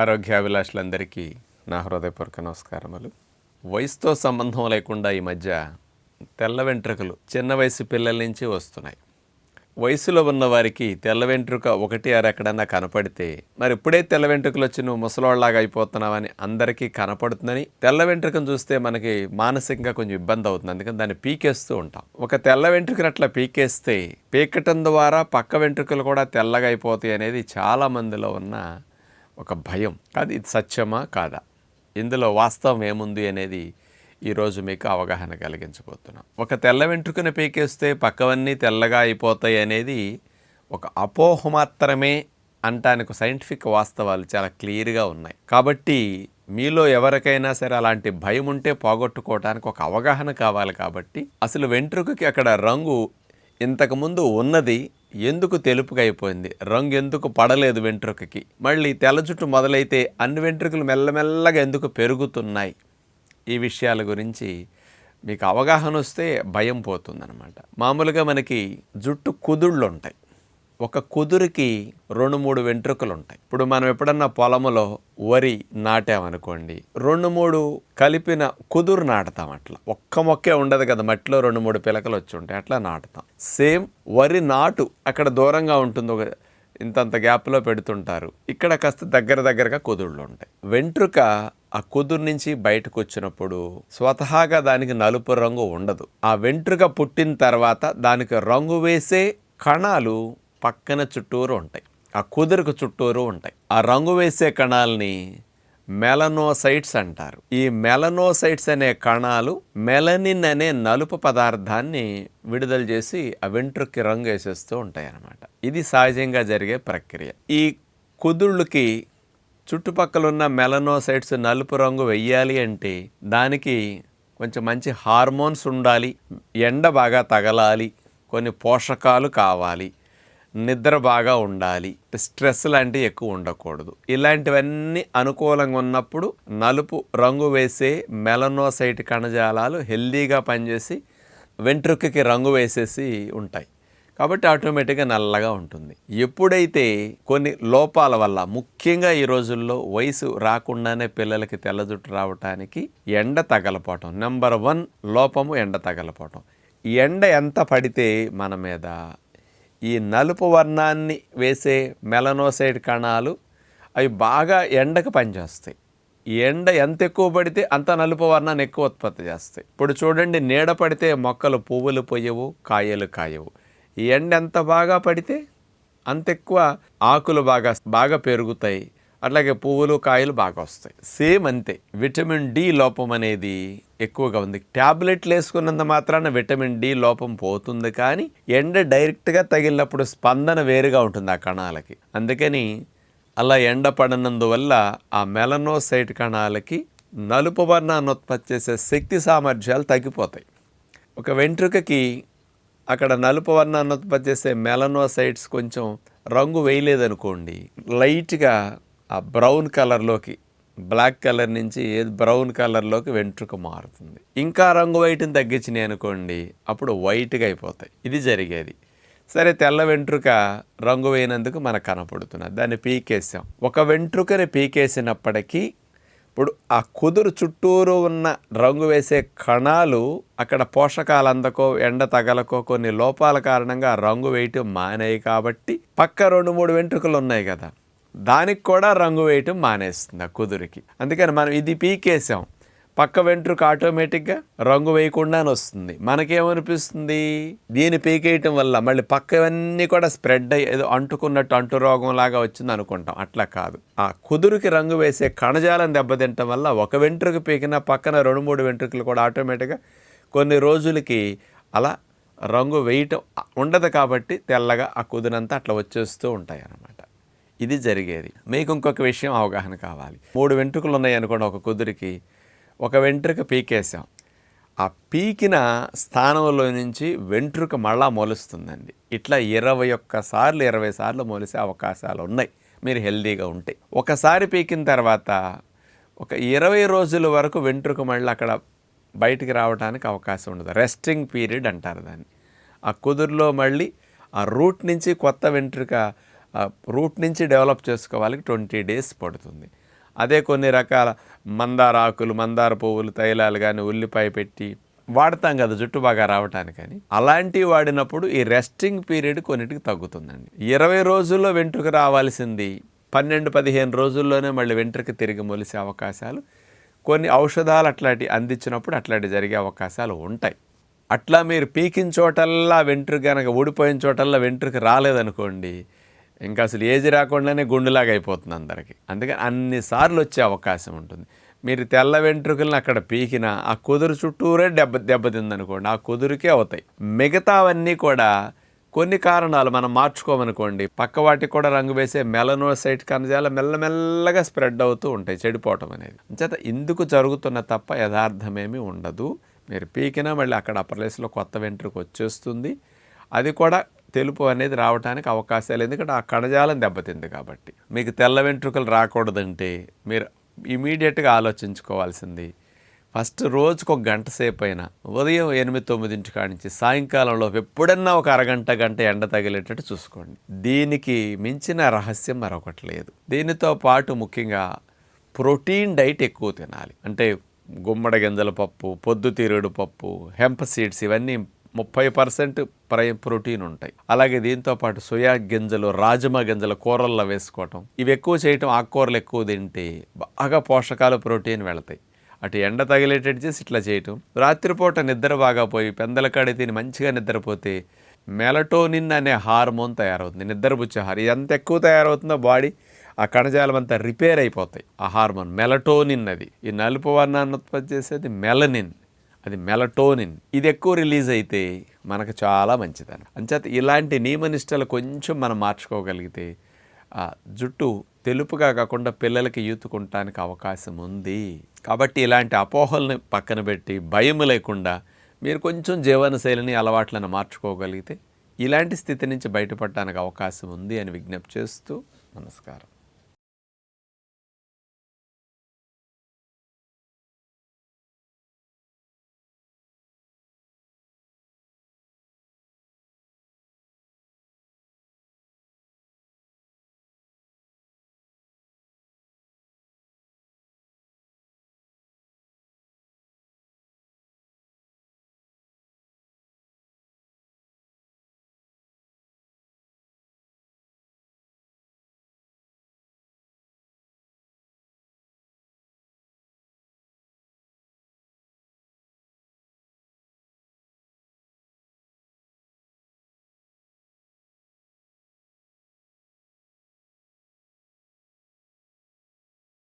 ఆరోగ్యాభిలాషులందరికీ నా హృదయపూర్వక నమస్కారములు. వయసుతో సంబంధం లేకుండా ఈ మధ్య తెల్ల వెంట్రుకలు చిన్న వయసు పిల్లల నుంచి వస్తున్నాయి. వయసులో ఉన్న వారికి తెల్ల వెంట్రుక ఒకటి ఎక్కడన్నా కనపడితే మరి ఇప్పుడే తెల్ల వెంట్రుకలు వచ్చి నువ్వు ముసలోళ్ళలాగా అయిపోతున్నావని అందరికీ కనపడుతుందని తెల్ల వెంట్రుకను చూస్తే మనకి మానసికంగా కొంచెం ఇబ్బంది అవుతుంది. అందుకని దాన్ని పీకేస్తూ ఉంటాం. ఒక తెల్ల వెంట్రుకను అట్లా పీకేస్తే పీకటం ద్వారా పక్క వెంట్రుకలు కూడా తెల్లగా అయిపోతాయి అనేది చాలా మందిలో ఉన్న ఒక భయం. కాదు, ఇది సత్యమా కాదా, ఇందులో వాస్తవం ఏముంది అనేది ఈరోజు మీకు అవగాహన కలిగించబోతున్నాం. ఒక తెల్ల వెంట్రుకను పీకేస్తే పక్కవన్నీ తెల్లగా అయిపోతాయి అనేది ఒక అపోహ మాత్రమే అంటానికి సైంటిఫిక్ వాస్తవాలు చాలా క్లియర్గా ఉన్నాయి. కాబట్టి మీలో ఎవరికైనా సరే అలాంటి భయం ఉంటే పోగొట్టుకోవడానికి ఒక అవగాహన కావాలి. కాబట్టి అసలు వెంట్రుకకి అక్కడ రంగు ఇంతకుముందు ఉన్నది ఎందుకు తెలుపుగా అయిపోయింది, రంగు ఎందుకు పడలేదు వెంట్రుకకి, మళ్ళీ తెల్ల జుట్టు మొదలైతే అన్ని వెంట్రుకలు మెల్లమెల్లగా ఎందుకు పెరుగుతున్నాయి, ఈ విషయాల గురించి మీకు అవగాహన వస్తే భయం పోతుందన్నమాట. మామూలుగా మనకి జుట్టు కుదుళ్ళు ఉంటాయి. ఒక కుదురుకి 2-3 వెంట్రుకలు ఉంటాయి. ఇప్పుడు మనం ఎప్పుడన్నా పొలంలో వరి నాటామనుకోండి, 2-3 కలిపిన కుదురు నాటుతాం. అట్లా ఒక్క మొక్కే ఉండదు కదా, మట్టిలో 2-3 పిలకలు వచ్చి ఉంటాయి, అట్లా నాటుతాం. సేమ్ వరి నాటు అక్కడ దూరంగా ఉంటుంది, ఒక ఇంతంత గ్యాప్లో పెడుతుంటారు. ఇక్కడ కాస్త దగ్గరగా కుదుళ్ళు ఉంటాయి. వెంట్రుక ఆ కుదురు నుంచి బయటకు వచ్చినప్పుడు స్వతహాగా దానికి నలుపు రంగు ఉండదు. ఆ వెంట్రుక పుట్టిన తర్వాత దానికి రంగు వేసే కణాలు పక్కన చుట్టూరు ఉంటాయి, ఆ కుదురుకు చుట్టూరు ఉంటాయి. ఆ రంగు వేసే కణాలని మెలనోసైట్స్ అంటారు. ఈ మెలనోసైట్స్ అనే కణాలు మెలనిన్ అనే నలుపు పదార్థాన్ని విడుదల చేసి ఆ వెంట్రుకకి రంగు వేసేస్తూ ఉంటాయి అన్నమాట. ఇది సహజంగా జరిగే ప్రక్రియ. ఈ కుదుళ్ళకి చుట్టుపక్కల ఉన్న మెలనోసైట్స్ నలుపు రంగు వెయ్యాలి అంటే దానికి కొంచెం మంచి హార్మోన్స్ ఉండాలి, ఎండ బాగా తగలాలి, కొన్ని పోషకాలు కావాలి, నిద్ర బాగా ఉండాలి, స్ట్రెస్ లాంటివి ఎక్కువ ఉండకూడదు. ఇలాంటివన్నీ అనుకూలంగా ఉన్నప్పుడు నలుపు రంగు వేసే మెలనోసైట్ కణజాలాలు హెల్దీగా పనిచేసి వెంట్రుకకి రంగు వేసేసి ఉంటాయి. కాబట్టి ఆటోమేటిక్గా నల్లగా ఉంటుంది. ఎప్పుడైతే కొన్ని లోపాల వల్ల, ముఖ్యంగా ఈ రోజుల్లో వయసు రాకుండానే పిల్లలకి తెల్ల జుట్టు రావటానికి ఎండ తగలపోవటం నెంబర్ 1 లోపము, ఎండ తగలపోవటం. ఎండ ఎంత పడితే మన మీద ఈ నలుపు వర్ణాన్ని వేసే మెలనోసైట్ కణాలు అవి బాగా ఎండకు పనిచేస్తాయి. ఈ ఎండ ఎంత ఎక్కువ పడితే అంత నలుపు వర్ణాన్ని ఎక్కువ ఉత్పత్తి చేస్తాయి. ఇప్పుడు చూడండి, నీడ పడితే మొక్కలు పువ్వులు పొయ్యవు, కాయలు కాయవు. ఈ ఎండ ఎంత బాగా పడితే అంత ఎక్కువ ఆకులు బాగా పెరుగుతాయి, అట్లాగే పువ్వులు కాయలు బాగా వస్తాయి. సేమ్ అంతే, విటమిన్ డి లోపం అనేది ఎక్కువగా ఉంది. ట్యాబ్లెట్లు వేసుకున్నంత మాత్రాన విటమిన్ డి లోపం పోతుంది, కానీ ఎండ డైరెక్ట్గా తగిలినప్పుడు స్పందన వేరుగా ఉంటుంది ఆ కణాలకి. అందుకని అలా ఎండ పడనందువల్ల ఆ మెలనోసైట్ కణాలకి నలుపు వర్ణాన్ని ఉత్పత్తి చేసే శక్తి సామర్థ్యాలు తగ్గిపోతాయి. ఒక వెంట్రుకకి అక్కడ నలుపు వర్ణాన్ని ఉత్పత్తి చేసే మెలనోసైట్స్ కొంచెం రంగు వేయలేదనుకోండి, లైట్గా ఆ బ్రౌన్ కలర్లోకి, బ్లాక్ కలర్ నుంచి బ్రౌన్ కలర్లోకి వెంట్రుక మారుతుంది. ఇంకా రంగు వైట్ని తగ్గించినాయి అనుకోండి, అప్పుడు వైట్గా అయిపోతాయి. ఇది జరిగేది. సరే, తెల్ల వెంట్రుక రంగు వేయనందుకు మనకు కనపడుతున్నది, దాన్ని పీకేసాం. ఒక వెంట్రుకని పీకేసినప్పటికీ ఇప్పుడు ఆ కుదురు చుట్టూరు ఉన్న రంగు వేసే కణాలు అక్కడ పోషకాలు అందకో, ఎండ తగలకో, కొన్ని లోపాల కారణంగా రంగు వేయటం మానేయి. కాబట్టి పక్క 2-3 వెంట్రుకలు ఉన్నాయి కదా, దానికి కూడా రంగు వేయటం మానేస్తుంది ఆ కుదురుకి. అందుకని మనం ఇది పీకేసాం, పక్క వెంట్రుక ఆటోమేటిక్గా రంగు వేయకుండానే వస్తుంది. మనకేమనిపిస్తుంది, దీన్ని పీకేయటం వల్ల మళ్ళీ పక్కవన్నీ కూడా స్ప్రెడ్ అయ్యి ఏదో అంటుకున్నట్టు అంటు రోగం లాగా వచ్చింది అనుకుంటాం. అట్లా కాదు, ఆ కుదురుకి రంగు వేసే కణజాలం దెబ్బతింటం వల్ల ఒక వెంట్రుక పీకిన పక్కన 2-3 వెంట్రుకలు కూడా ఆటోమేటిక్గా కొన్ని రోజులకి అలా రంగు వేయటం ఉండదు. కాబట్టి తెల్లగా ఆ కుదురంతా అట్లా వచ్చేస్తూ ఉంటాయి అన్నమాట. ఇది జరిగేది. మీకు ఇంకొక విషయం అవగాహన కావాలి. 3 వెంట్రుకలు ఉన్నాయి అనుకోండి ఒక కుదురుకి, ఒక వెంట్రుక పీకేసాం, ఆ పీకిన స్థానంలో నుంచి వెంట్రుక మళ్ళా మొలుస్తుందండి. ఇట్లా 21 సార్లు 20 సార్లు మొలిసే అవకాశాలు ఉన్నాయి మీరు హెల్దీగా ఉంటే. ఒకసారి పీకిన తర్వాత ఒక 20 రోజుల వరకు వెంట్రుక మళ్ళీ అక్కడ బయటికి రావడానికి అవకాశం ఉండదు. రెస్టింగ్ పీరియడ్ అంటారు దాన్ని. ఆ కుదురులో మళ్ళీ ఆ రూట్ నుంచి కొత్త వెంట్రుక రూట్ నుంచి డెవలప్ చేసుకోవాలి 20 days పడుతుంది. అదే కొన్ని రకాల మందార ఆకులు, మందార పువ్వులు, తైలాలు కానీ ఉల్లిపాయ పెట్టి వాడతాం కదా జుట్టు బాగా రావటానికని. అలాంటివి వాడినప్పుడు ఈ రెస్టింగ్ పీరియడ్ కొన్నిటికి తగ్గుతుందండి. 20 రోజుల్లో వెంట్రుక రావాల్సింది 12-15 రోజుల్లోనే మళ్ళీ వెంట్రుక తిరిగి మొలిసే అవకాశాలు, కొన్ని ఔషధాలు అట్లాంటి అందించినప్పుడు అట్లాంటి జరిగే అవకాశాలు ఉంటాయి. అట్లా మీరు పీకిన చోటల్లా వెంట్రుక కనుక ఊడిపోయిన చోటల్లా వెంట్రుక రాలేదనుకోండి, ఇంకా అసలు ఏజ్ రాకుండానే గుండులాగా అయిపోతుంది అందరికీ. అందుకని అన్నిసార్లు వచ్చే అవకాశం ఉంటుంది. మీరు తెల్ల వెంట్రుకలను అక్కడ పీకినా ఆ కుదురు చుట్టూరే దెబ్బతిందనుకోండి, ఆ కుదురుకే అవుతాయి. మిగతావన్నీ కూడా కొన్ని కారణాలు మనం మార్చుకోమనుకోండి, పక్క వాటికి కూడా రంగు వేసే మెలనోసైట్ కణజాలం మెల్లమెల్లగా స్ప్రెడ్ అవుతూ ఉంటాయి, చెడిపోవటం అనేది. అంచేత ఇందుకు జరుగుతున్న తప్ప యథార్థమేమీ ఉండదు. మీరు పీకినా మళ్ళీ అక్కడ ఆ ప్లేస్లో కొత్త వెంట్రుక వచ్చేస్తుంది. అది కూడా తెలుపు అనేది రావడానికి అవకాశాలు, ఎందుకంటే ఆ కణజాలం దెబ్బతింది కాబట్టి. మీకు తెల్ల వెంట్రుకలు రాకూడదంటే మీరు ఇమీడియట్గా ఆలోచించుకోవాల్సింది, ఫస్ట్ రోజుకు ఒక గంట సేపు అయినా ఉదయం 8-9 కాడి నుంచి సాయంకాలంలో ఎప్పుడన్నా ఒక అరగంట గంట ఎండ తగిలేటట్టు చూసుకోండి. దీనికి మించిన రహస్యం మరొకటి లేదు. దీనితో పాటు ముఖ్యంగా ప్రోటీన్ డైట్ ఎక్కువ తినాలి. అంటే గుమ్మడి గింజల పప్పు, పొద్దుతిరుగుడు పప్పు, హెంప్ సీడ్స్, ఇవన్నీ 30% ప్రోటీన్ ఉంటాయి. అలాగే దీంతోపాటు సోయా గింజలు, రాజమా గింజలు కూరల్లో వేసుకోవటం, ఇవి ఎక్కువ చేయటం, ఆకుకూరలు ఎక్కువ తింటే బాగా పోషకాలు, ప్రోటీన్ వెళతాయి. అటు ఎండ తగిలేటట్టు చేసి ఇట్లా చేయటం. రాత్రిపూట నిద్ర బాగా పోయి పెందలకాడి తిని మంచిగా నిద్రపోతే మెలటోనిన్ అనే హార్మోన్ తయారవుతుంది, నిద్రపుచ్చే హార్మోన్. ఎంత ఎక్కువ తయారవుతుందో బాడీ ఆ కణజాలం అంతా రిపేర్ అయిపోతాయి. ఆ హార్మోన్ మెలటోనిన్, అది ఈ నలుపు వర్ణాన్ని ఉత్పత్తి చేసేది మెలనిన్, అది మెలటోనిన్. ఇది ఎక్కువ రిలీజ్ అయితే మనకు చాలా మంచిదని. అంచేత ఇలాంటి నియమనిష్టలు కొంచెం మనం మార్చుకోగలిగితే జుట్టు తెలుపుగా కాకుండా పిల్లలకి యూతుకుంటానికి అవకాశం ఉంది. కాబట్టి ఇలాంటి అపోహల్ని పక్కన పెట్టి భయం లేకుండా మీరు కొంచెం జీవనశైలిని, అలవాట్లను మార్చుకోగలిగితే ఇలాంటి స్థితి నుంచి బయటపడడానికి అవకాశం ఉంది అని విజ్ఞప్తి చేస్తూ నమస్కారం.